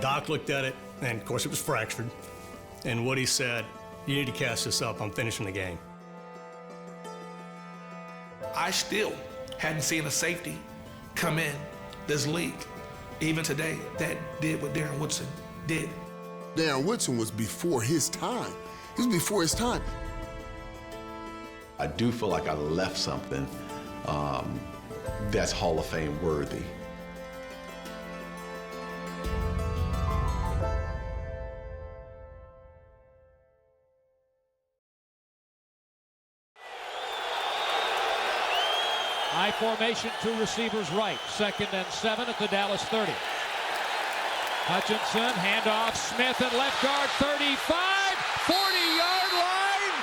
Doc looked at it, and of course it was fractured. And Woody said, "You need to cast this up. I'm finishing the game." I still hadn't seen a safety come in this league, even today, that did what Darren Woodson did. Darren Woodson was before his time. He was before his time. I do feel like I left something that's Hall of Fame worthy. High formation, two receivers right. 2nd and 7 at the Dallas 30. Hutchinson, handoff, Smith at left guard, 35, 40-yard line.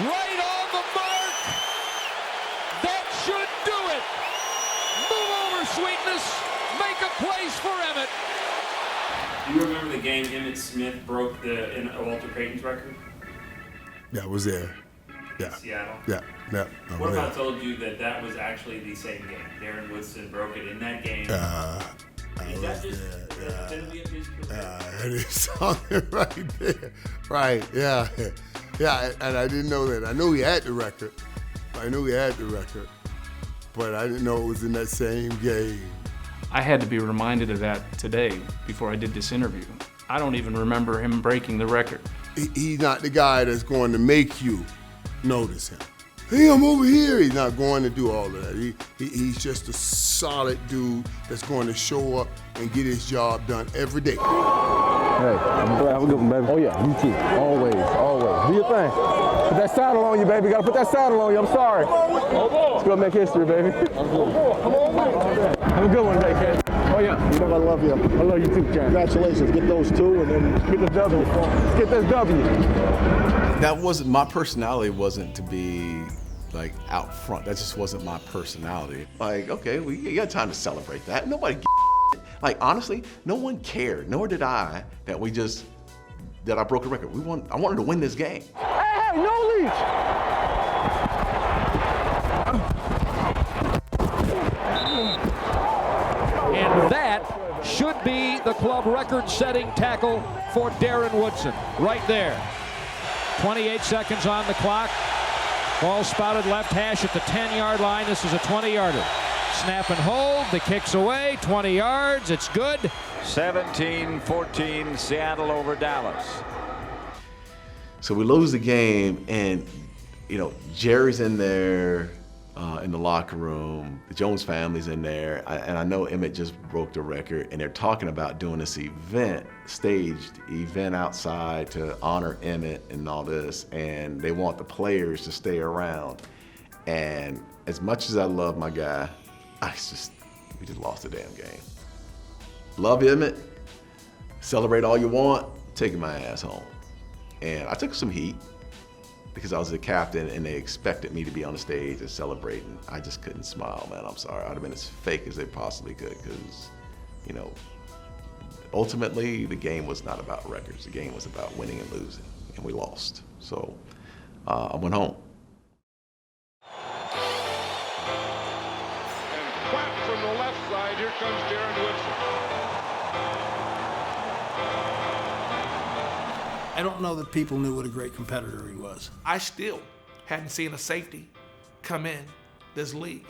Right on the mark. That should do it. Move over, Sweetness. Make a place for Emmett. Do you remember the game Emmitt Smith broke Walter Payton's record? Yeah, I was there. Yeah. Seattle? Yeah. What if I told you that was actually the same game? Darren Woodson broke it in that game. Is that just the epitome of his career? That is something right there. Right, yeah. Yeah, and I didn't know that. I knew he had the record. But I didn't know it was in that same game. I had to be reminded of that today before I did this interview. I don't even remember him breaking the record. He's not the guy that's going to make you notice him. Hey, I'm over here. He's not going to do all of that. He's just a solid dude that's going to show up and get his job done every day. Hey, I'm glad. Have a good one, baby. Oh yeah, you too. Always, always. Do your thing. Put that saddle on you, baby. Gotta put that saddle on you. I'm sorry. Let's go make history, baby. Have a good one, today, kid. Oh yeah. You know I love you. I love you too, Ken. Congratulations. Get those two and then get the W. Let's get this W. That wasn't, my personality wasn't to be like out front. That just wasn't my personality. Like, okay, you got time to celebrate that. Nobody like, honestly, no one cared, nor did I, that I broke a record. I wanted to win this game. Hey, no leash! And that should be the club record-setting tackle for Darren Woodson, right there. 28 seconds on the clock. Ball spotted left hash at the 10-yard line. This is a 20-yarder. Snap and hold. The kick's away. 20 yards. It's good. 17-14, Seattle over Dallas. So we lose the game, and Jerry's in there in the locker room. The Jones family's in there, and I know Emmett just broke the record, and they're talking about doing this staged event outside to honor Emmett and all this, and they want the players to stay around. And as much as I love my guy, we just lost the damn game. Love Emmett, celebrate all you want, taking my ass home. And I took some heat because I was the captain and they expected me to be on the stage and celebrate, and I just couldn't smile, man. I'm sorry. I'd have been as fake as they possibly could because, ultimately the game was not about records. The game was about winning and losing, and we lost. So I went home. And whack from the left side, here comes Darren Woodson. I don't know that people knew what a great competitor he was. I still hadn't seen a safety come in this league,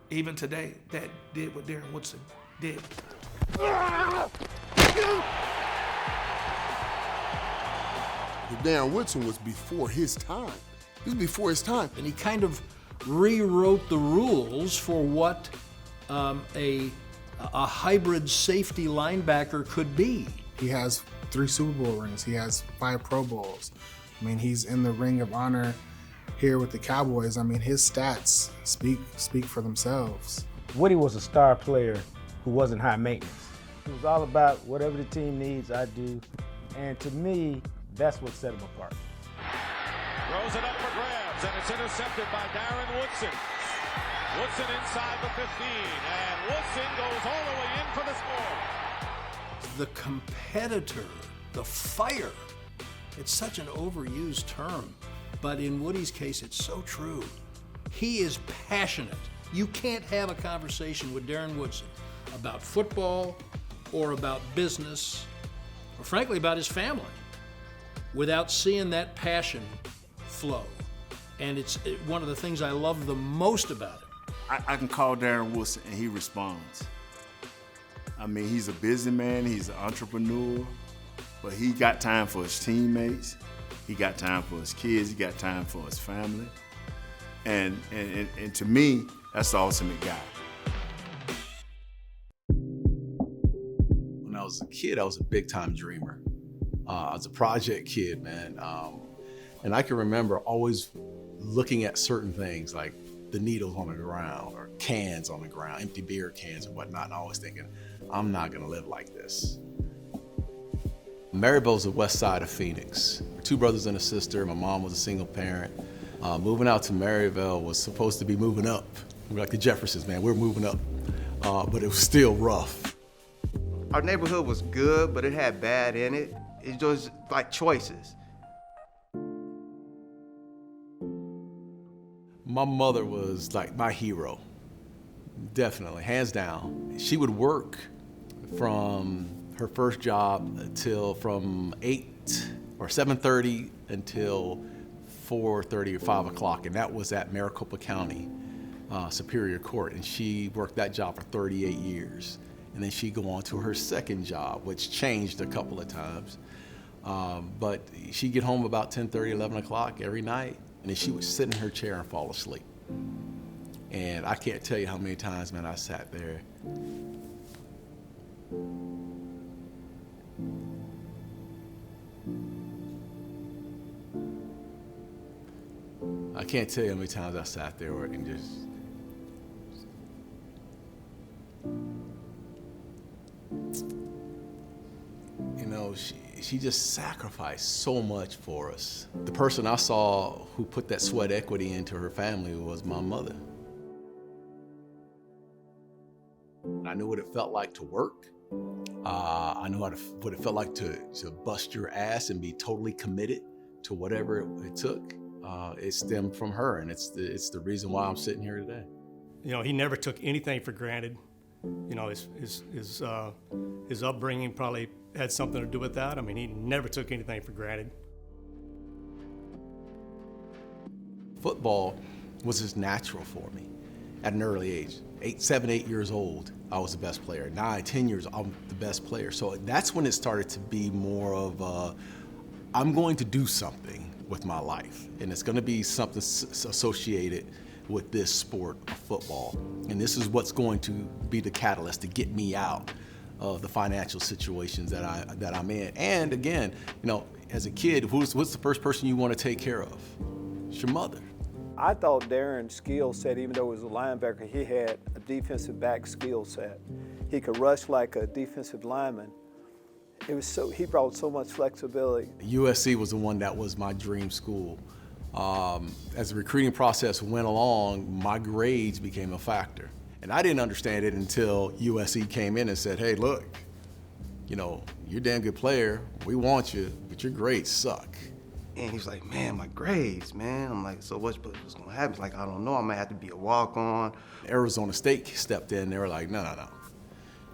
even today, that did what Darren Woodson did. Darren Woodson was before his time. He was before his time. And he kind of rewrote the rules for what a hybrid safety linebacker could be. He has 3 Super Bowl rings. He has 5 Pro Bowls. I mean, he's in the Ring of Honor here with the Cowboys. I mean, his stats speak for themselves. Woody was a star player who wasn't high maintenance. It was all about whatever the team needs, I do. And to me, that's what set him apart. Throws it up for grabs, and it's intercepted by Darren Woodson. Woodson inside the 15, and Woodson goes all the way in for the score. The competitor, the fighter. It's such an overused term, but in Woody's case, it's so true. He is passionate. You can't have a conversation with Darren Woodson about football, or about business, or frankly about his family, without seeing that passion flow. And it's one of the things I love the most about it. I can call Darren Woodson and he responds. I mean, he's a businessman, he's an entrepreneur, but he got time for his teammates, he got time for his kids, he got time for his family. And to me, that's the ultimate guy. When I was a kid, I was a big-time dreamer. I was a project kid, man. And I can remember always looking at certain things like the needles on the ground or cans on the ground, empty beer cans and whatnot, and always thinking, I'm not gonna live like this. Maryvale's the west side of Phoenix. 2 brothers and a sister. My mom was a single parent. Moving out to Maryvale was supposed to be moving up. We're like the Jeffersons, man, we're moving up. But it was still rough. Our neighborhood was good, but it had bad in it. It was like choices. My mother was like my hero, definitely, hands down. She would work from her first job from 8 or 7:30 until 4:30 or 5 o'clock, and that was at Maricopa County Superior Court, and she worked that job for 38 years. And then she'd go on to her second job, which changed a couple of times. But she'd get home about 10:30, 11 o'clock every night, and then she would sit in her chair and fall asleep. And I can't tell you how many times, man, I sat there. I can't tell you how many times I sat there and just, you know, she just sacrificed so much for us. The person I saw who put that sweat equity into her family was my mother. I knew what it felt like to work. I knew what it felt like to bust your ass and be totally committed to whatever it took. It stemmed from her, and it's the reason why I'm sitting here today. You know, he never took anything for granted. You know, his upbringing probably had something to do with that. I mean, he never took anything for granted. Football was just natural for me at an early age. 7, 8 years old, I was the best player. 9, 10 years, I'm the best player. So that's when it started to be more of I'm going to do something with my life, and it's going to be something associated with this sport of football. And this is what's going to be the catalyst to get me out of the financial situations that I'm in. And again, you know, as a kid, what's the first person you want to take care of? It's your mother. I thought Darren's skill set, even though he was a linebacker, he had a defensive back skill set. He could rush like a defensive lineman. He brought so much flexibility. USC was the one that was my dream school. As the recruiting process went along, my grades became a factor. And I didn't understand it until USC came in and said, hey, look, you know, you're a damn good player. We want you, but your grades suck. And he was like, man, my grades, man. I'm like, so what's gonna happen? He's like, I don't know, I might have to be a walk-on. Arizona State stepped in, they were like, no.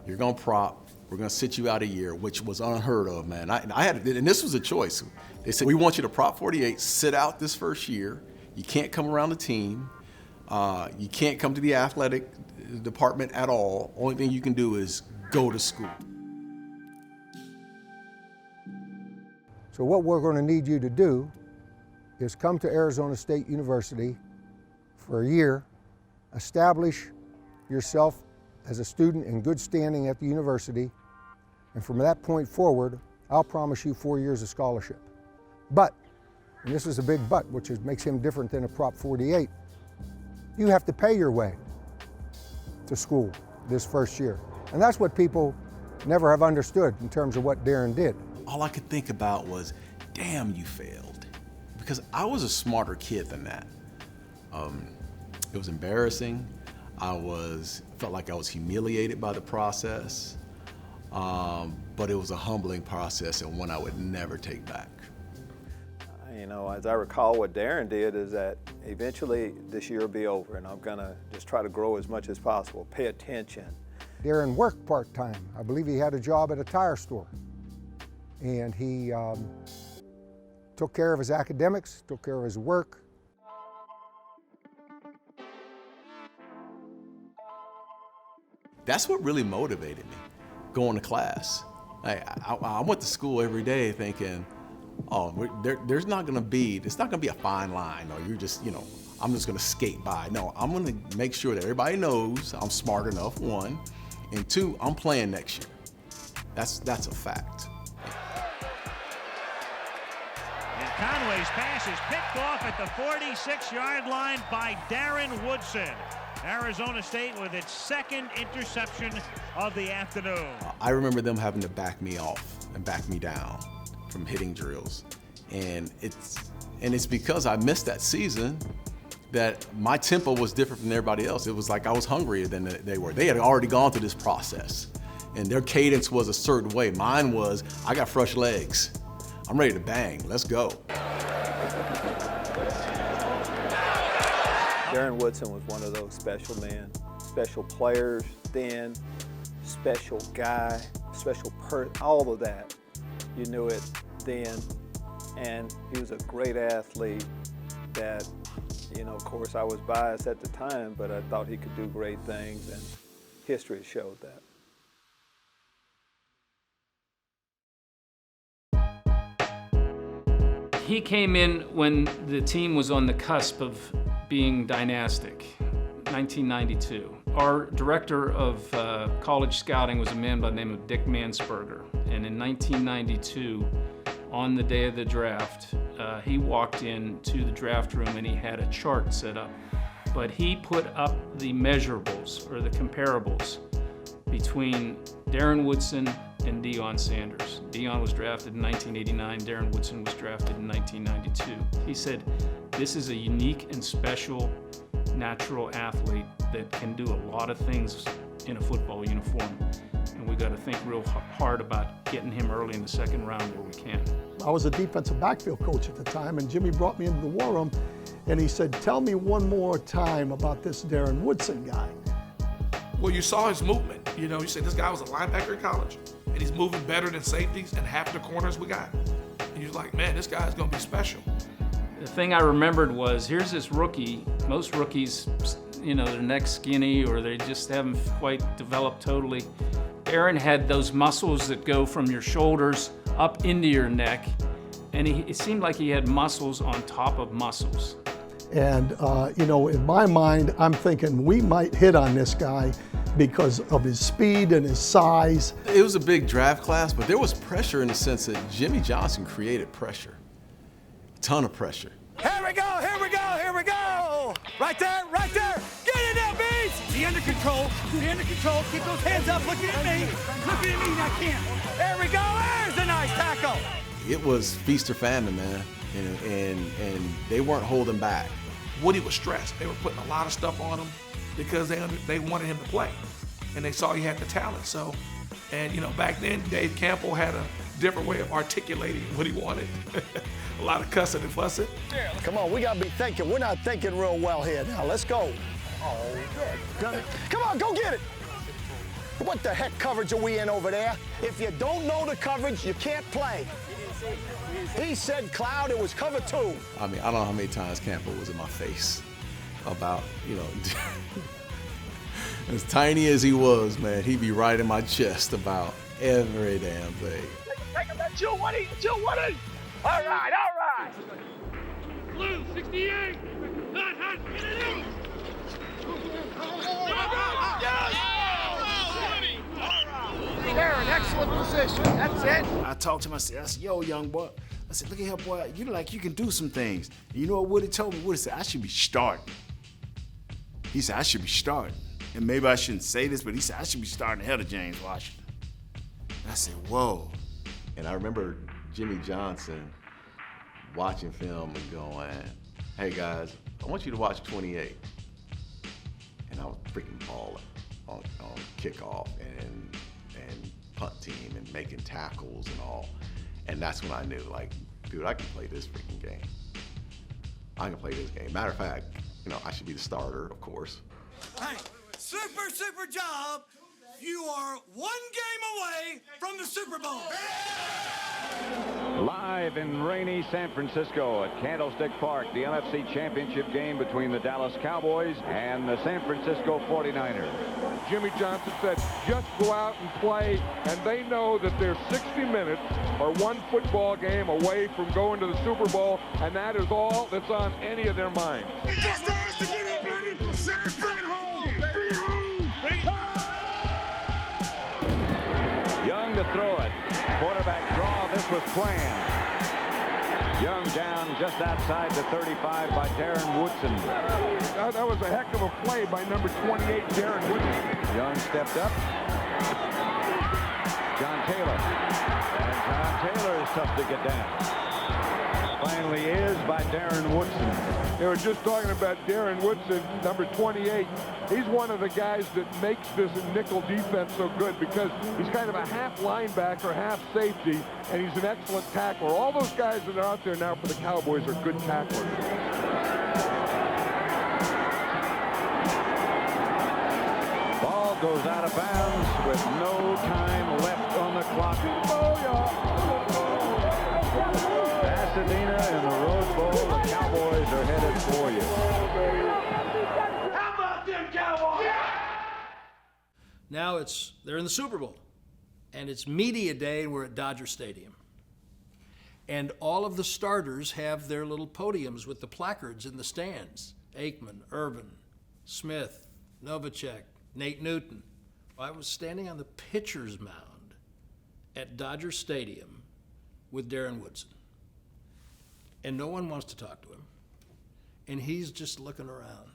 You're gonna prop, we're gonna sit you out a year, which was unheard of, man. And this was a choice. They said, we want you to prop 48, sit out this first year. You can't come around the team. You can't come to the athletic department at all. Only thing you can do is go to school. So what we're going to need you to do is come to Arizona State University for a year, establish yourself as a student in good standing at the university, and from that point forward, I'll promise you 4 years of scholarship. But, and this is a big but, which makes him different than a Prop 48, you have to pay your way to school this first year. And that's what people never have understood in terms of what Darren did. All I could think about was, damn, you failed. Because I was a smarter kid than that. It was embarrassing. Felt like I was humiliated by the process. But it was a humbling process and one I would never take back. You know, as I recall, what Darren did is that eventually this year will be over and I'm gonna just try to grow as much as possible, pay attention, Darren worked part-time. I believe he had a job at a tire store. And he took care of his academics, took care of his work. That's what really motivated me, going to class. I went to school every day thinking, oh, it's not gonna be a fine line, or you're just, I'm just gonna skate by. No, I'm gonna make sure that everybody knows I'm smart enough, one, and two, I'm playing next year. That's a fact. And Conway's pass is picked off at the 46-yard line by Darren Woodson. Arizona State with its second interception of the afternoon. I remember them having to back me off and back me down from hitting drills. And it's because I missed that season that my tempo was different from everybody else. It was like I was hungrier than they were. They had already gone through this process, and their cadence was a certain way. Mine was, I got fresh legs. I'm ready to bang, let's go. Darren Woodson was one of those special men, special players then, special guy, special all of that. You knew it then, and he was a great athlete that, of course I was biased at the time, but I thought he could do great things, and history showed that. He came in when the team was on the cusp of being dynastic, 1992. Our director of college scouting was a man by the name of Dick Mansberger. And in 1992, on the day of the draft, he walked into the draft room and he had a chart set up. But he put up the measurables, or the comparables, between Darren Woodson and Deion Sanders. Deion was drafted in 1989, Darren Woodson was drafted in 1992. He said, this is a unique and special natural athlete that can do a lot of things in a football uniform. And we got to think real hard about getting him early in the second round where we can. I was a defensive backfield coach at the time, and Jimmy brought me into the war room, and he said, tell me one more time about this Darren Woodson guy. Well, you saw his movement. You said this guy was a linebacker in college, and he's moving better than safeties and half the corners we got. And you're like, man, this guy's going to be special. The thing I remembered was, here's this rookie. Most rookies, their neck's skinny or they just haven't quite developed totally. Darren had those muscles that go from your shoulders up into your neck, and it seemed like he had muscles on top of muscles. And, in my mind, I'm thinking we might hit on this guy because of his speed and his size. It was a big draft class, but there was pressure in the sense that Jimmy Johnson created pressure. Ton of pressure. Here we go, here we go, here we go! Right there, right there! Get in there, beast! Be under control, be under control, keep those hands up, looking at me! Looking at me, I can't! There we go, there's a nice tackle! It was feast or famine, man, and they weren't holding back. Woody was stressed. They were putting a lot of stuff on him because they wanted him to play, and they saw he had the talent. So, and back then, Dave Campbell had a different way of articulating what he wanted. A lot of cussing and fussing. Come on, we gotta be thinking. We're not thinking real well here. Now, let's go. Oh, good. Come on, go get it. What the heck coverage are we in over there? If you don't know the coverage, you can't play. He said cloud, it was cover 2. I mean, I don't know how many times Campbell was in my face about, as tiny as he was, man, he'd be right in my chest about every damn thing. Take him that Jill Woody. All right. Blue, 68. Not hot, get it in. Darren, excellent position. That's it. I talked to him, I said, yo, young boy. I said, look at here, boy. You can do some things. And you know what Woody told me? Woody said, I should be starting. He said, I should be starting. And maybe I shouldn't say this, but he said, I should be starting ahead of James Washington. And I said, whoa. And I remember Jimmy Johnson watching film and going, hey guys, I want you to watch 28. And I was freaking balling on kickoff and punt team and making tackles and all. And that's when I knew, like, dude, I can play this freaking game. I can play this game. Matter of fact, I should be the starter, of course. Hey, super job. You away from the Super Bowl. Live in rainy San Francisco at Candlestick Park, the NFC Championship game between the Dallas Cowboys and the San Francisco 49ers. Jimmy Johnson said, just go out and play, and they know that they're 60 minutes or one football game away from going to the Super Bowl, and that is all that's on any of their minds. Just has to get it, baby. Bring home. Bring home. Young to throw it. Quarterback draw. This was planned. Young down just outside the 35 by Darren Woodson. That was a heck of a play by number 28, Darren Woodson. Young stepped up. John Taylor. And John Taylor is tough to get down. Finally is by Darren Woodson. They were just talking about Darren Woodson, number 28. He's one of the guys that makes this nickel defense so good because he's kind of a half linebacker, half safety, and he's an excellent tackler. All those guys that are out there now for the Cowboys are good tacklers. Ball goes out of bounds with no time left on the clock. Pasadena in the Rose Bowl. The Cowboys are headed for you. How about them Cowboys? Now they're in the Super Bowl, and it's media day, and we're at Dodger Stadium. And all of the starters have their little podiums with the placards in the stands. Aikman, Urban, Smith, Novacek, Nate Newton. I was standing on the pitcher's mound at Dodger Stadium with Darren Woodson. And no one wants to talk to him. And he's just looking around.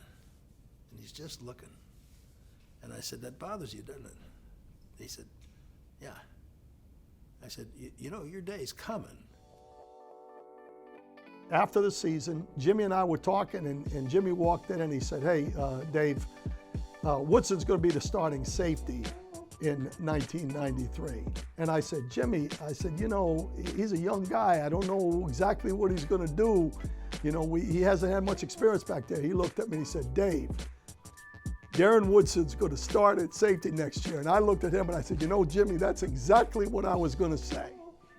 And he's just looking. And I said, that bothers you, doesn't it? He said, yeah. I said, you know, your day's coming. After the season, Jimmy and I were talking, and Jimmy walked in and he said, hey, Dave, Woodson's going to be the starting safety in 1993. And I said, Jimmy, you know, he's a young guy. I don't know exactly what he's going to do. You know, he hasn't had much experience back there. He looked at me and he said, Dave, Darren Woodson's going to start at safety next year. And I looked at him and I said, you know, Jimmy, that's exactly what I was going to say.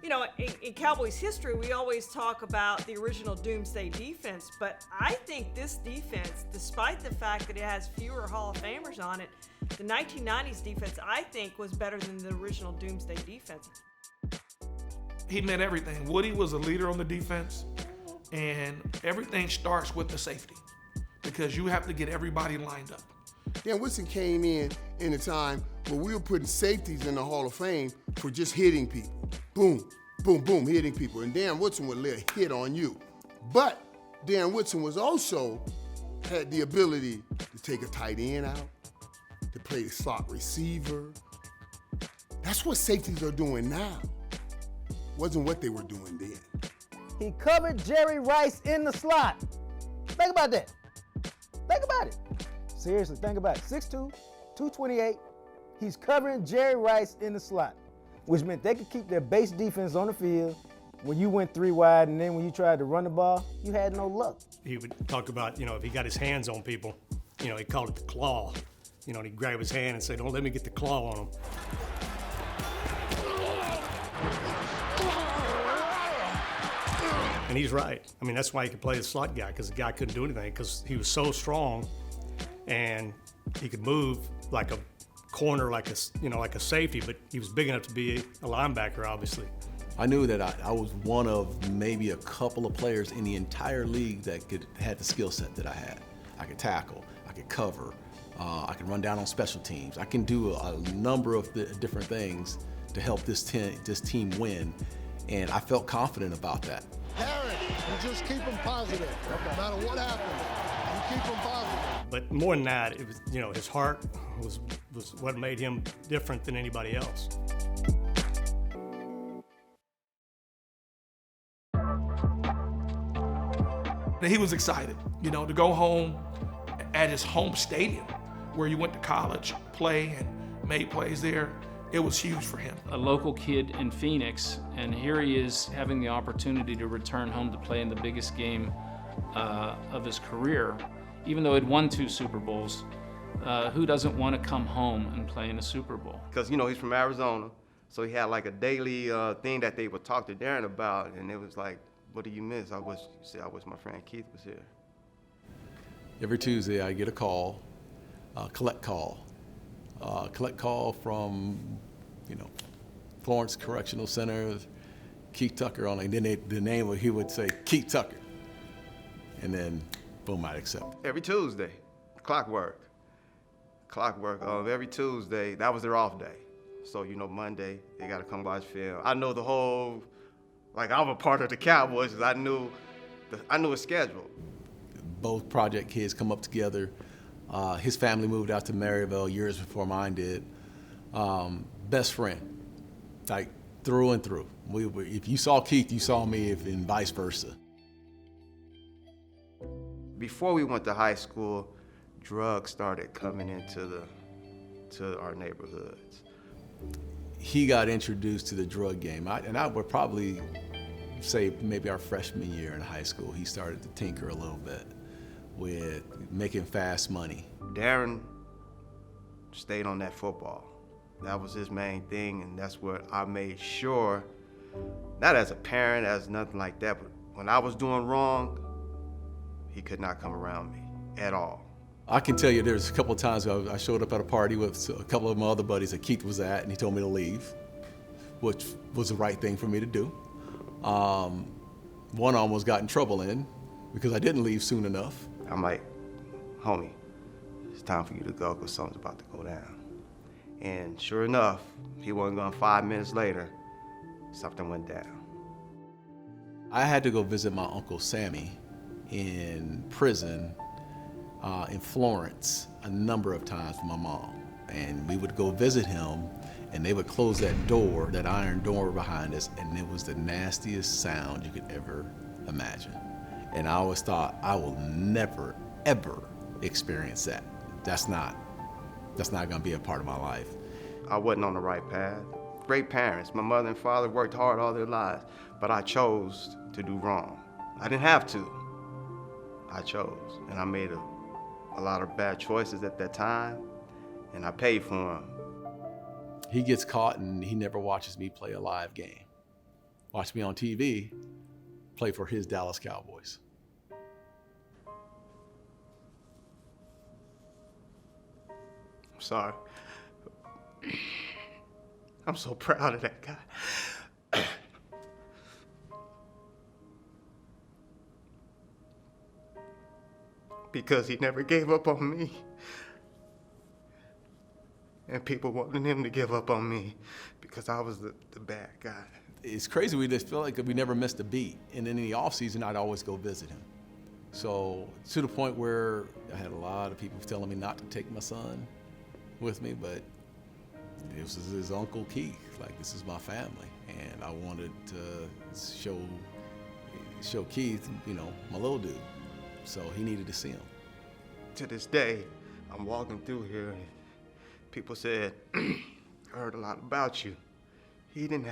You know, in Cowboys history, we always talk about the original Doomsday defense, but I think this defense, despite the fact that it has fewer Hall of Famers on it, the 1990s defense, I think, was better than the original Doomsday defense. He meant everything. Woody was a leader on the defense, and everything starts with the safety because you have to get everybody lined up. Dan Woodson came in a time where we were putting safeties in the Hall of Fame for just hitting people. Boom, boom, boom, hitting people. And Dan Woodson would lay a hit on you. But Dan Woodson was also had the ability to take a tight end out, to play the slot receiver. That's what safeties are doing now. Wasn't what they were doing then. He covered Jerry Rice in the slot. Think about that. Think about it. Seriously, think about it. 6'2", 228. He's covering Jerry Rice in the slot, which meant they could keep their base defense on the field. When you went 3 wide and then when you tried to run the ball, you had no luck. He would talk about, you know, if he got his hands on people, you know, he called it the claw. You know, and he'd grab his hand and say, don't let me get the claw on him. And he's right. I mean, that's why he could play the slot guy, because the guy couldn't do anything, because he was so strong and he could move like a corner, like a safety, but he was big enough to be a linebacker, obviously. I knew that I was one of maybe a couple of players in the entire league that had the skill set that I had. I could tackle, I could cover, I can run down on special teams. I can do a number of different things to help this team win, and I felt confident about that. Darren, you just keep them positive. No matter what happens, you keep them positive. But more than that, it was, you know, his heart was what made him different than anybody else. He was excited, you know, to go home at his home stadium where he went to college, play, and made plays there. It was huge for him. A local kid in Phoenix, and here he is having the opportunity to return home to play in the biggest game of his career. Even though he'd won 2 Super Bowls, who doesn't want to come home and play in a Super Bowl? Because, you know, he's from Arizona. So he had like a daily thing that they would talk to Darren about, and it was like, what do you miss? I wish my friend Keith was here. Every Tuesday I get a call, collect call from, Florence Correctional Center, Keith Tucker on it. And then the name, he would say, Keith Tucker. And then, boom, I'd accept. Every Tuesday, clockwork. Every Tuesday, that was their off day. So, Monday, they got to come watch film. I know the whole, I'm a part of the Cowboys, because I knew his schedule. Both project kids come up together. His family moved out to Maryvale years before mine did. Best friend, like through and through. If you saw Keith, you saw me, and vice versa. Before we went to high school, drugs started coming into our neighborhoods. He got introduced to the drug game, and I would probably say maybe our freshman year in high school, he started to tinker a little bit with making fast money. Darren stayed on that football. That was his main thing, and that's what I made sure, not as a parent, as nothing like that, but when I was doing wrong, he could not come around me at all. I can tell you there's a couple of times I showed up at a party with a couple of my other buddies that Keith was at, and he told me to leave, which was the right thing for me to do. One almost got in trouble because I didn't leave soon enough. I'm like, homie, it's time for you to go because something's about to go down. And sure enough, he wasn't gone 5 minutes later, something went down. I had to go visit my Uncle Sammy in prison in Florence a number of times with my mom. And we would go visit him, and they would close that door, that iron door behind us, and it was the nastiest sound you could ever imagine. And I always thought, I will never, ever experience that. That's not gonna be a part of my life. I wasn't on the right path. Great parents, my mother and father worked hard all their lives, but I chose to do wrong. I didn't have to. I chose, and I made a lot of bad choices at that time, and I paid for them. He gets caught and he never watches me play a live game. Watch me on TV play for his Dallas Cowboys. I'm sorry. I'm so proud of that guy. Because he never gave up on me. And people wanted him to give up on me because I was the bad guy. It's crazy, we just feel like we never missed a beat. And in the off season, I'd always go visit him. So to the point where I had a lot of people telling me not to take my son with me, but this is his Uncle Keith. Like, this is my family. And I wanted to show Keith, my little dude. So he needed to see him. To this day, I'm walking through here and people said, I heard a lot about you. He didn't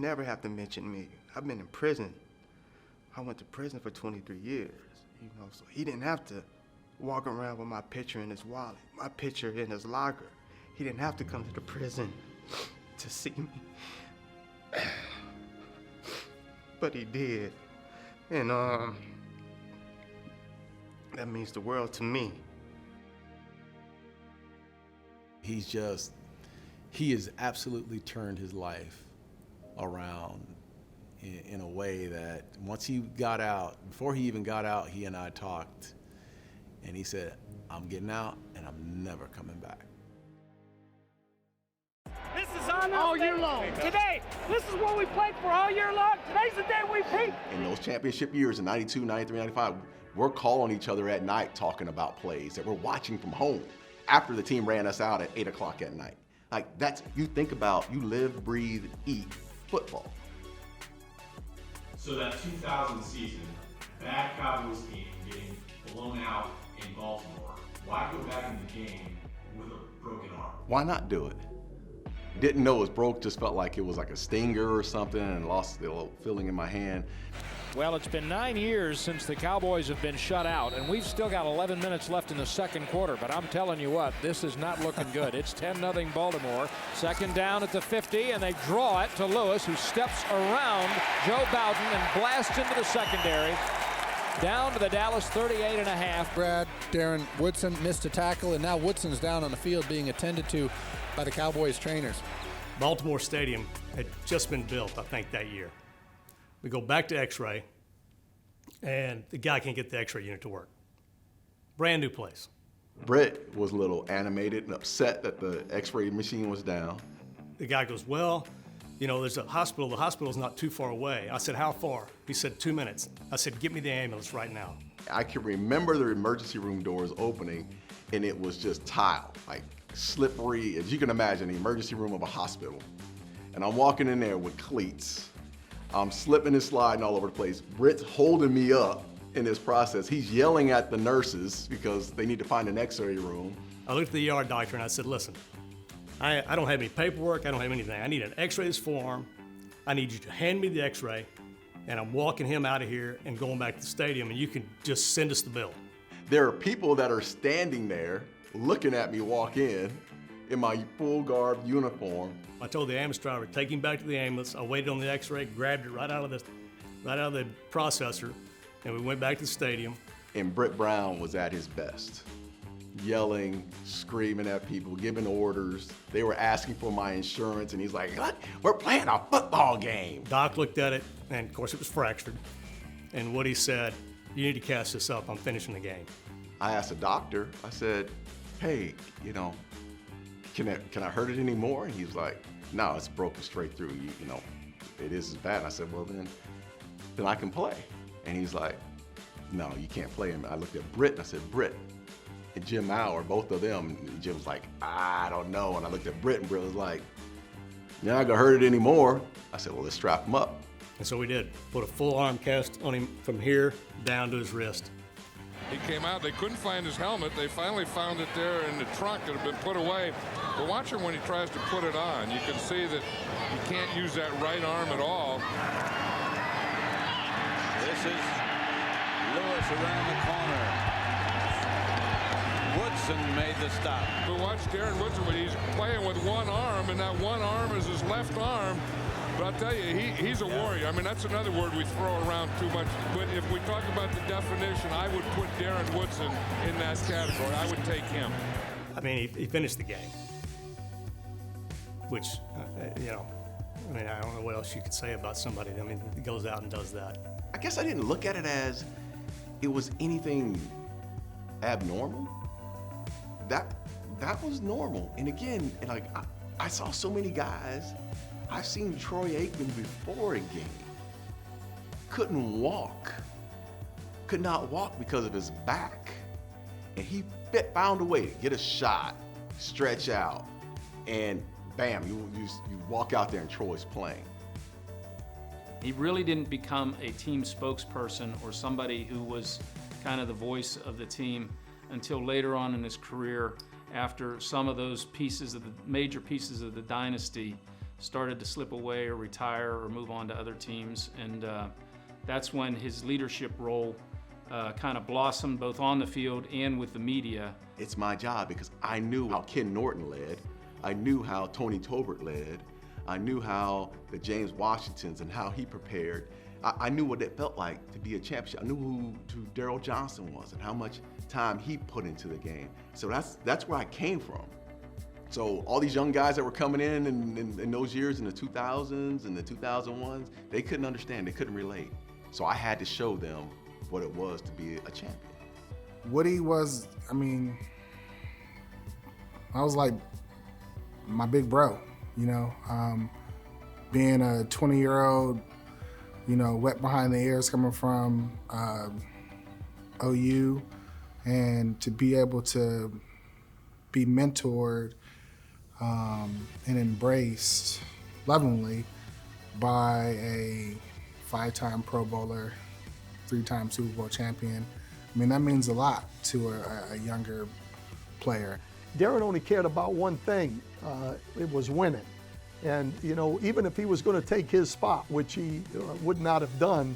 never have to mention me. I've been in prison. I went to prison for 23 years, so he didn't have to walk around with my picture in his wallet, my picture in his locker. He didn't have to come to the prison to see me. But he did. And that means the world to me. He has absolutely turned his life around in a way that once he got out, before he even got out, he and I talked, and he said, I'm getting out and I'm never coming back. This is on all year long. Today, this is what we played for all year long. Today's the day we peak. In those championship years in 92, 93, 95, we're calling each other at night talking about plays that we're watching from home after the team ran us out at 8 o'clock at night. Like, you think about, you live, breathe, eat football. So that 2000 season, that Cowboys team getting blown out in Baltimore, why go back in the game with a broken arm? Why not do it? Didn't know it was broke, just felt like it was like a stinger or something, and lost the little feeling in my hand. Well, it's been 9 years since the Cowboys have been shut out, and we've still got 11 minutes left in the second quarter. But I'm telling you what, this is not looking good. It's 10-0 Baltimore. Second down at the 50, and they draw it to Lewis, who steps around Joe Bowden and blasts into the secondary. Down to the Dallas 38.5. Brad, Darren Woodson missed a tackle, and now Woodson's down on the field being attended to by the Cowboys trainers. Baltimore Stadium had just been built, I think, that year. We go back to X-ray, and the guy can't get the X-ray unit to work. Brand new place. Britt was a little animated and upset that the X-ray machine was down. The guy goes, well, you know, there's a hospital. The hospital's not too far away. I said, how far? He said, 2 minutes. I said, get me the ambulance right now. I can remember the emergency room doors opening, and it was just tile, like slippery, as you can imagine, the emergency room of a hospital. And I'm walking in there with cleats. I'm slipping and sliding all over the place. Britt's holding me up in this process. He's yelling at the nurses because they need to find an X-ray room. I looked at the ER doctor and I said, listen, I don't have any paperwork, I don't have anything. I need an X-ray form. I need you to hand me the X-ray, and I'm walking him out of here and going back to the stadium, and you can just send us the bill. There are people that are standing there looking at me walk in my full garb uniform. I told the ambulance driver, take him back to the ambulance. I waited on the X-ray, grabbed it right out of the processor, and we went back to the stadium. And Britt Brown was at his best. Yelling, screaming at people, giving orders. They were asking for my insurance, and he's like, what? We're playing a football game. Doc looked at it, and of course it was fractured. And Woody said, you need to cast this up, I'm finishing the game. I asked the doctor, I said, hey, you know, can I hurt it anymore? And he was like, no, it's broken straight through. You know, it is as bad. And I said, well, then I can play. And he's like, no, you can't play. And I looked at Britt and I said, Britt and Jim Mauer, both of them. And Jim was like, I don't know. And I looked at Britt and Britt was like, you're not gonna hurt it anymore. I said, well, let's strap him up. And so we did. Put a full arm cast on him from here down to his wrist. He came out, they couldn't find his helmet. They finally found it there in the trunk that had been put away. But watch him when he tries to put it on. You can see that he can't use that right arm at all. This is Lewis around the corner. Woodson made the stop. But watch Darren Woodson when he's playing with one arm, and that one arm is his left arm. But I'll tell you, he's a warrior. I mean, that's another word we throw around too much. But if we talk about the definition, I would put Darren Woodson in that category. I would take him. I mean, he finished the game, which, you know, I mean, I don't know what else you could say about somebody. I mean, that goes out and does that. I guess I didn't look at it as it was anything abnormal. That was normal. And again, like I saw so many guys. I've seen Troy Aikman before a game. Couldn't walk. Could not walk because of his back. And he found a way to get a shot, stretch out, and bam, you walk out there and Troy's playing. He really didn't become a team spokesperson or somebody who was kind of the voice of the team until later on in his career, after some of those pieces of the major pieces of the dynasty started to slip away or retire or move on to other teams. And that's when his leadership role kind of blossomed both on the field and with the media. It's my job because I knew how Ken Norton led. I knew how Tony Tolbert led. I knew how the James Washingtons and how he prepared. I knew what it felt like to be a championship. I knew who Darrell Johnson was and how much time he put into the game. So that's where I came from. So all these young guys that were coming in those years, in the 2000s and the 2001s, they couldn't understand, they couldn't relate. So I had to show them what it was to be a champion. Woody was, I mean, I was like my big bro, you know, being a 20-year-old, you know, wet behind the ears coming from OU, and to be able to be mentored and embraced lovingly by a 5-time Pro Bowler, 3-time Super Bowl champion. I mean, that means a lot to a younger player. Darren only cared about one thing, it was winning. And, you know, even if he was going to take his spot, which he would not have done,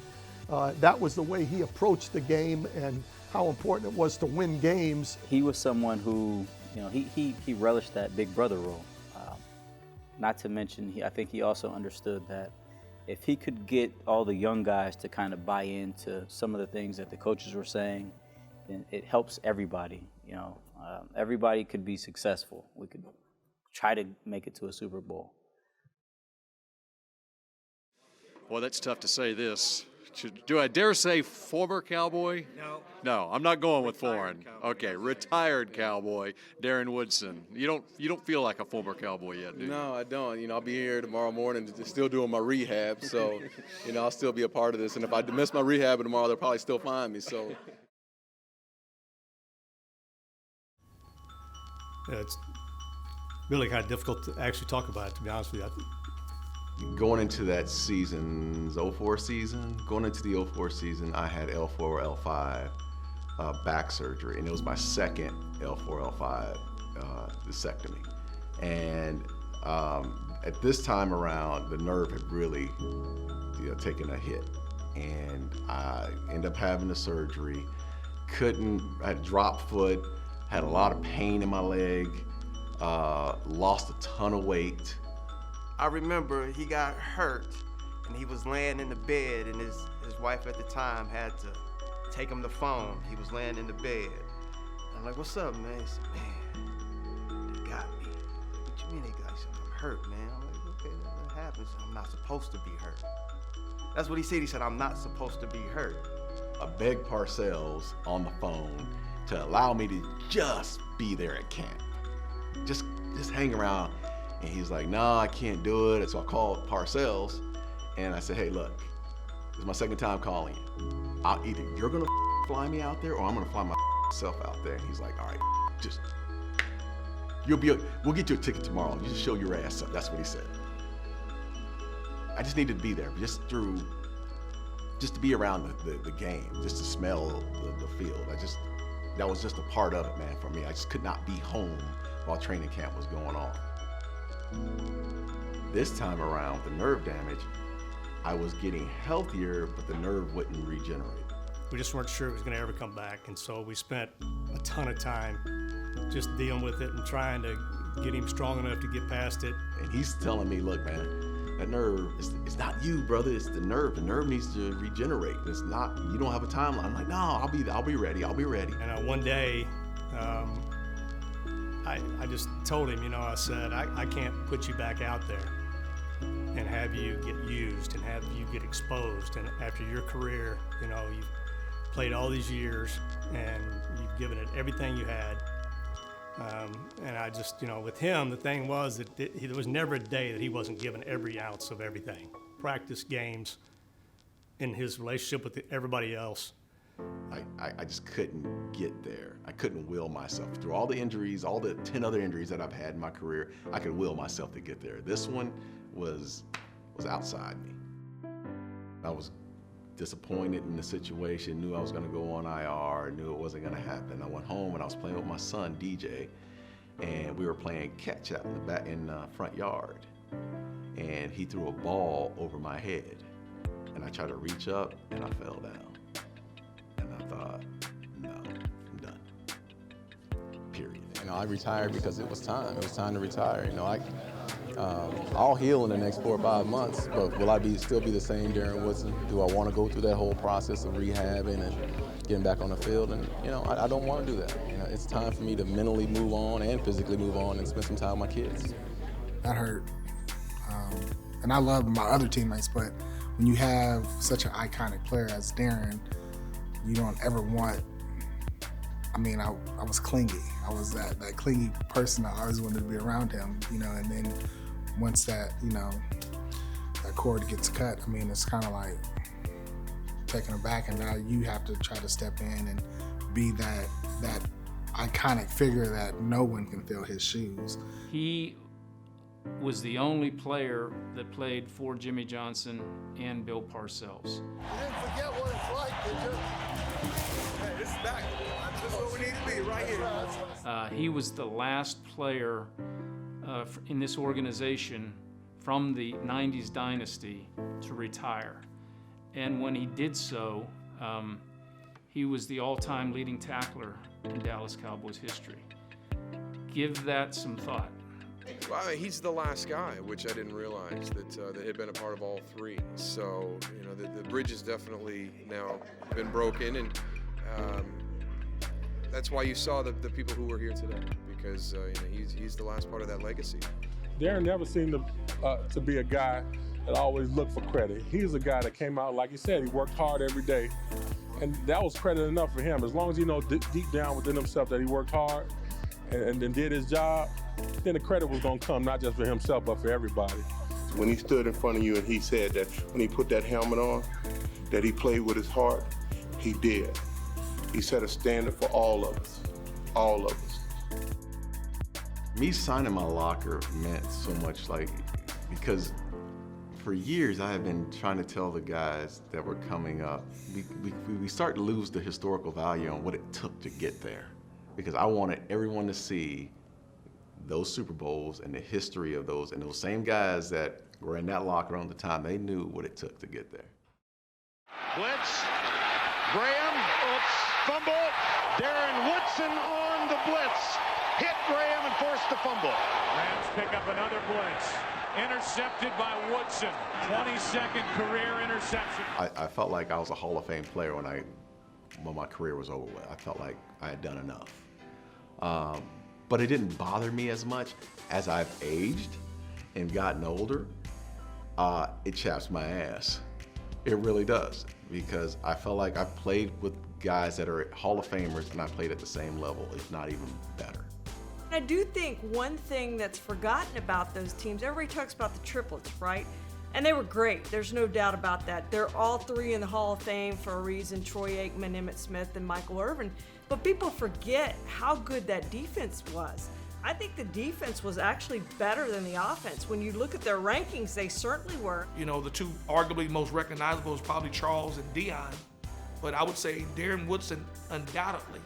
that was the way he approached the game and how important it was to win games. He was someone who, you know, he relished that big brother role. Not to mention, I think he also understood that if he could get all the young guys to kind of buy into some of the things that the coaches were saying, then it helps everybody. You know, everybody could be successful. We could try to make it to a Super Bowl. Well, that's tough to say this. Do I dare say former Cowboy? No. No, I'm not going with foreign. Okay, retired Cowboy, Darren Woodson. You don't feel like a former Cowboy yet, do you? No, I don't. You know, I'll be here tomorrow morning still doing my rehab, so, you know, I'll still be a part of this. And if I miss my rehab tomorrow, they'll probably still find me, so. Yeah, it's really kind of difficult to actually talk about it, to be honest with you. Going into that season's 04 season, going into the 04 season, I had L4 or L5 back surgery, and it was my second L4, L5 vasectomy. And at this time around, the nerve had really taken a hit, and I ended up having the surgery. I had drop foot, had a lot of pain in my leg, lost a ton of weight. I remember he got hurt and he was laying in the bed, and his wife at the time had to take him the phone. He was laying in the bed. I'm like, what's up, man? He said, man, they got me. What you mean they got you? I'm hurt, man. I'm like, okay, that happens. I'm not supposed to be hurt. That's what he said. He said, I'm not supposed to be hurt. I begged Parcells on the phone to allow me to just be there at camp. Just hang around. And he's like, no, I can't do it. So I called Parcells and I said, hey, look, this is my second time calling you. Either you're gonna fly me out there or I'm gonna fly myself out there. And he's like, all right, we'll get you a ticket tomorrow. You just show your ass up. That's what he said. I just needed to be there, just to be around the game, just to smell the field. That was just a part of it, man, for me. I just could not be home while training camp was going on. This time around, the nerve damage, I was getting healthier, but the nerve wouldn't regenerate. We just weren't sure it was going to ever come back, and so we spent a ton of time just dealing with it and trying to get him strong enough to get past it. And he's telling me, look, man, that nerve, it's not you, brother, it's the nerve. The nerve needs to regenerate. It's not, you don't have a timeline. I'm like, no, I'll be ready. And one day, I just told him, I said, I can't put you back out there and have you get used and have you get exposed. And after your career, you've played all these years and you've given it everything you had. And I just, with him, the thing was that there was never a day that he wasn't given every ounce of everything. Practice, games, in his relationship with everybody else. I just couldn't get there. I couldn't will myself. Through all the injuries, all the 10 other injuries that I've had in my career, I could will myself to get there. This one was outside me. I was disappointed in the situation, knew I was gonna go on IR, knew it wasn't gonna happen. I went home and I was playing with my son, DJ, and we were playing catch out in the front yard. And he threw a ball over my head. And I tried to reach up and I fell down. And I thought, no, I'm done. Period. I retired because it was time. It was time to retire. I'll heal in the next 4 or 5 months, but will I still be the same Darren Woodson? Do I want to go through that whole process of rehabbing and getting back on the field? And I don't want to do that. It's time for me to mentally move on and physically move on and spend some time with my kids. That hurt. And I love my other teammates, but when you have such an iconic player as Darren, you don't ever want, I was clingy. I was that clingy person. I always wanted to be around him, and then once that cord gets cut, it's kind of like taken aback, and now you have to try to step in and be that iconic figure that no one can fill his shoes. He was the only player that played for Jimmy Johnson and Bill Parcells. You didn't forget what it's like, did you? Hey, this is back. This is what we need to be, right here. He was the last player in this organization from the 90s dynasty to retire. And when he did so, he was the all-time leading tackler in Dallas Cowboys history. Give that some thought. Well, I mean, he's the last guy, which I didn't realize that had been a part of all three. So, you know, the bridge has definitely now been broken, and that's why you saw the people who were here today, because you know, he's the last part of that legacy. Darren never seemed to be a guy that always looked for credit. He's a guy that came out, like you said, he worked hard every day, and that was credit enough for him. As long as he knows deep down within himself that he worked hard and then did his job, then the credit was going to come not just for himself, but for everybody. When he stood in front of you and he said that when he put that helmet on, that he played with his heart, he did. He set a standard for all of us, all of us. Me signing my locker meant so much, like, because for years I have been trying to tell the guys that were coming up, we start to lose the historical value on what it took to get there. Because I wanted everyone to see those Super Bowls and the history of those, and those same guys that were in that locker room at the time, they knew what it took to get there. Blitz. Graham. Oops. Fumble. Darren Woodson on the blitz. Hit Graham and forced the fumble. Rams pick up another blitz. Intercepted by Woodson. 22nd career interception. I felt like I was a Hall of Fame player when my career was over with. I felt like I had done enough. But it didn't bother me as much as I've aged and gotten older. It chaps my ass. It really does, because I felt like I played with guys that are Hall of Famers, and I played at the same level, if not even better. I do think one thing that's forgotten about those teams, everybody talks about the triplets, right? And they were great, there's no doubt about that. They're all three in the Hall of Fame for a reason, Troy Aikman, Emmitt Smith, and Michael Irvin. But people forget how good that defense was. I think the defense was actually better than the offense. When you look at their rankings, they certainly were. You know, the two arguably most recognizable is probably Charles and Dion. But I would say Darren Woodson undoubtedly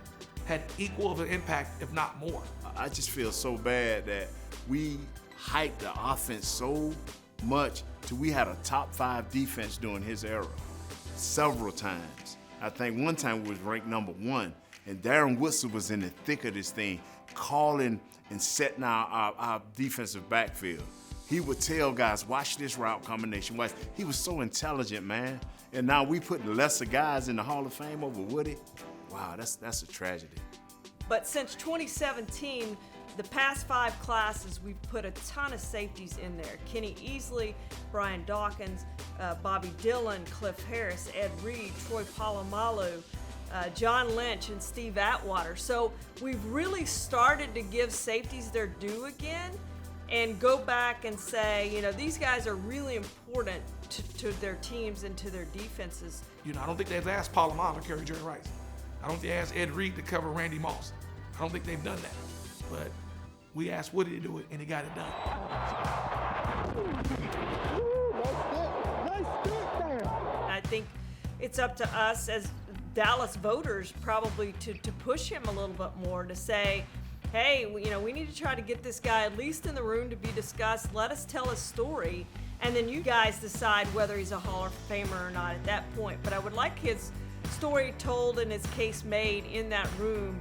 had equal of an impact, if not more. I just feel so bad that we hyped the offense so much till we had a top 5 defense during his era. Several times. I think one time we was ranked number 1, and Darren Woodson was in the thick of this thing, calling and setting our defensive backfield. He would tell guys, watch this route combination. Watch. He was so intelligent, man. And now we putting lesser guys in the Hall of Fame over Woody. Wow, that's a tragedy. But since 2017, the past 5 classes, we've put a ton of safeties in there. Kenny Easley, Brian Dawkins, Bobby Dillon, Cliff Harris, Ed Reed, Troy Polamalu, John Lynch, and Steve Atwater. So we've really started to give safeties their due again and go back and say, you know, these guys are really important to their teams and to their defenses. You know, I don't think they've asked Polamalu to carry Jerry Rice. I don't think they asked Ed Reed to cover Randy Moss. I don't think they've done that. But we asked Woody to do it, and he got it done. I think it's up to us as Dallas voters probably to push him a little bit more, to say, hey, you know, we need to try to get this guy at least in the room to be discussed. Let us tell his story, and then you guys decide whether he's a Hall of Famer or not at that point. But I would like his story told and his case made in that room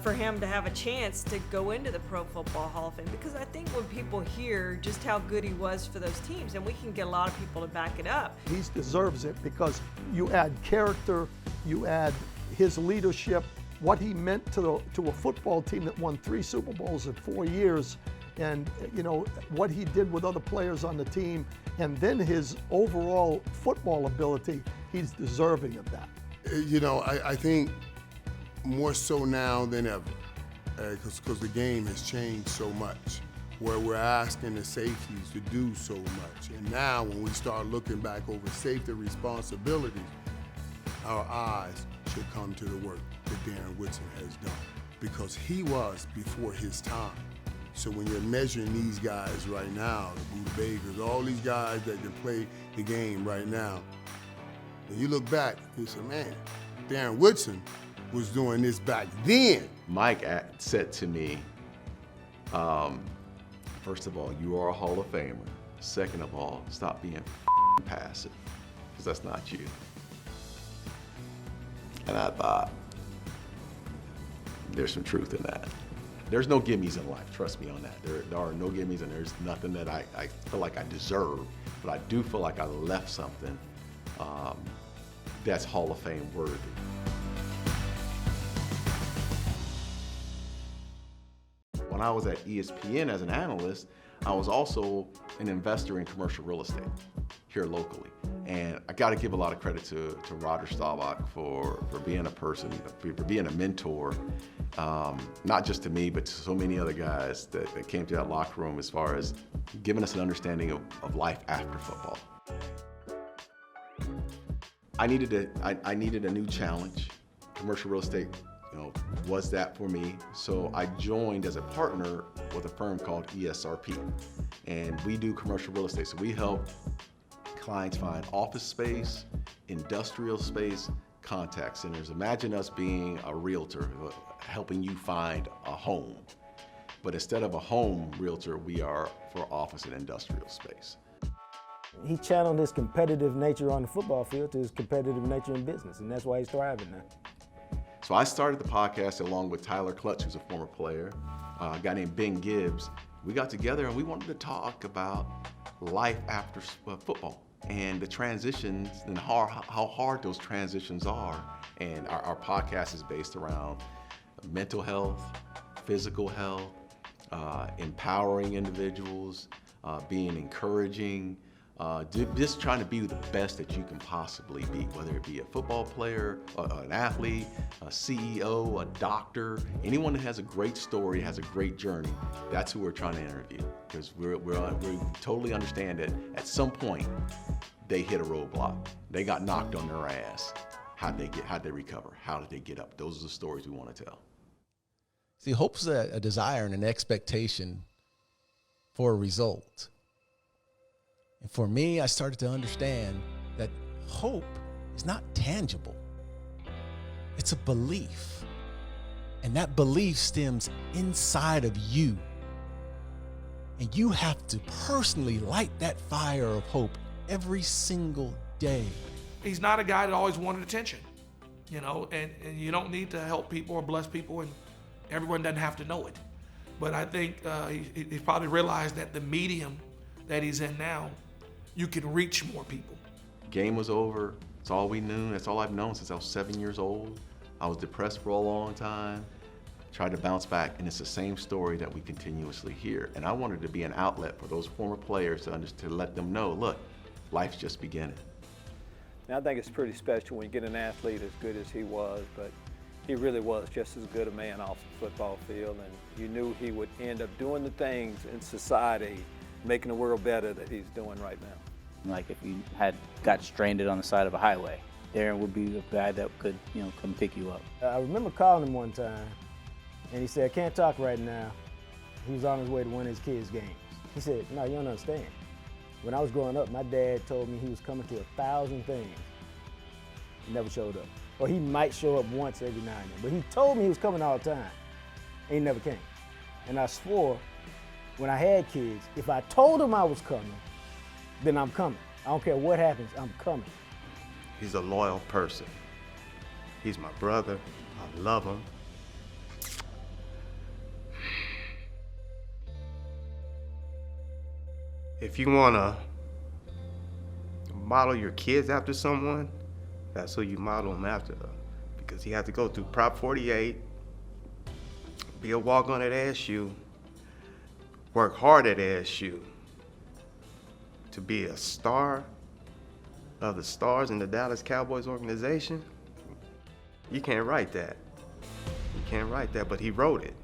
for him to have a chance to go into the Pro Football Hall of Fame, because I think when people hear just how good he was for those teams, and we can get a lot of people to back it up. He deserves it because you add character, you add his leadership, what he meant to a football team that won 3 Super Bowls in 4 years, and you know what he did with other players on the team, and then his overall football ability. He's deserving of that. You know, I think more so now than ever, because the game has changed so much, where we're asking the safeties to do so much. And now when we start looking back over safety responsibilities, our eyes should come to the work that Darren Woodson has done, because he was before his time. So when you're measuring these guys right now, the Buda Bakers, all these guys that can play the game right now, when you look back, you say, man, Darren Woodson was doing this back then. Mike said to me, first of all, you are a Hall of Famer. Second of all, stop being passive. because that's not you. And I thought, there's some truth in that. There's no gimmies in life, trust me on that. There are no gimmies, and there's nothing that I feel like I deserve, but I do feel like I left something that's Hall of Fame worthy. When I was at ESPN as an analyst, I was also an investor in commercial real estate here locally. And I got to give a lot of credit to Roger Staubach for being a person, for being a mentor, not just to me, but to so many other guys that came to that locker room as far as giving us an understanding of life after football. I needed a new challenge. Commercial real estate, was that for me. So I joined as a partner with a firm called ESRP. And we do commercial real estate. So we help clients find office space, industrial space, contact centers. Imagine us being a realtor helping you find a home. But instead of a home realtor, we are for office and industrial space. He channeled his competitive nature on the football field to his competitive nature in business, and that's why he's thriving now. So I started the podcast along with Tyler Clutch, who's a former player, a guy named Ben Gibbs. We got together and we wanted to talk about life after football and the transitions and how hard those transitions are. And our podcast is based around mental health, physical health, empowering individuals, being encouraging, just trying to be the best that you can possibly be, whether it be a football player, an athlete, a CEO, a doctor, anyone that has a great story, has a great journey. That's who we're trying to interview, because we totally understand that at some point they hit a roadblock. They got knocked on their ass. How'd they recover? How did they get up? Those are the stories we want to tell. See, hope's a desire and an expectation for a result. And for me, I started to understand that hope is not tangible. It's a belief. And that belief stems inside of you. And you have to personally light that fire of hope every single day. He's not a guy that always wanted attention, and you don't need to help people or bless people, and everyone doesn't have to know it. But I think he probably realized that the medium that he's in now, you can reach more people. Game was over. It's all we knew. That's all I've known since I was 7 years old. I was depressed for a long time, tried to bounce back, and it's the same story that we continuously hear. And I wanted to be an outlet for those former players to let them know, look, life's just beginning. Now, I think it's pretty special when you get an athlete as good as he was, but he really was just as good a man off the football field, and you knew he would end up doing the things in society, making the world better that he's doing right now. Like if you had got stranded on the side of a highway, Darren would be the guy that could, come pick you up. I remember calling him one time, and he said, "I can't talk right now." He was on his way to one of his kids' games. He said, "No, you don't understand. When I was growing up, my dad told me he was coming to 1,000 things. He never showed up. Or he might show up once every now and then. But he told me he was coming all the time, and he never came. And I swore, when I had kids, if I told him I was coming, then I'm coming. I don't care what happens, I'm coming." He's a loyal person. He's my brother. I love him. If you want to model your kids after someone, that's who you model them after. Because he had to go through Prop 48, be a walk-on at ASU, work hard at ASU, to be a star of the stars in the Dallas Cowboys organization. You can't write that. You can't write that, but he wrote it.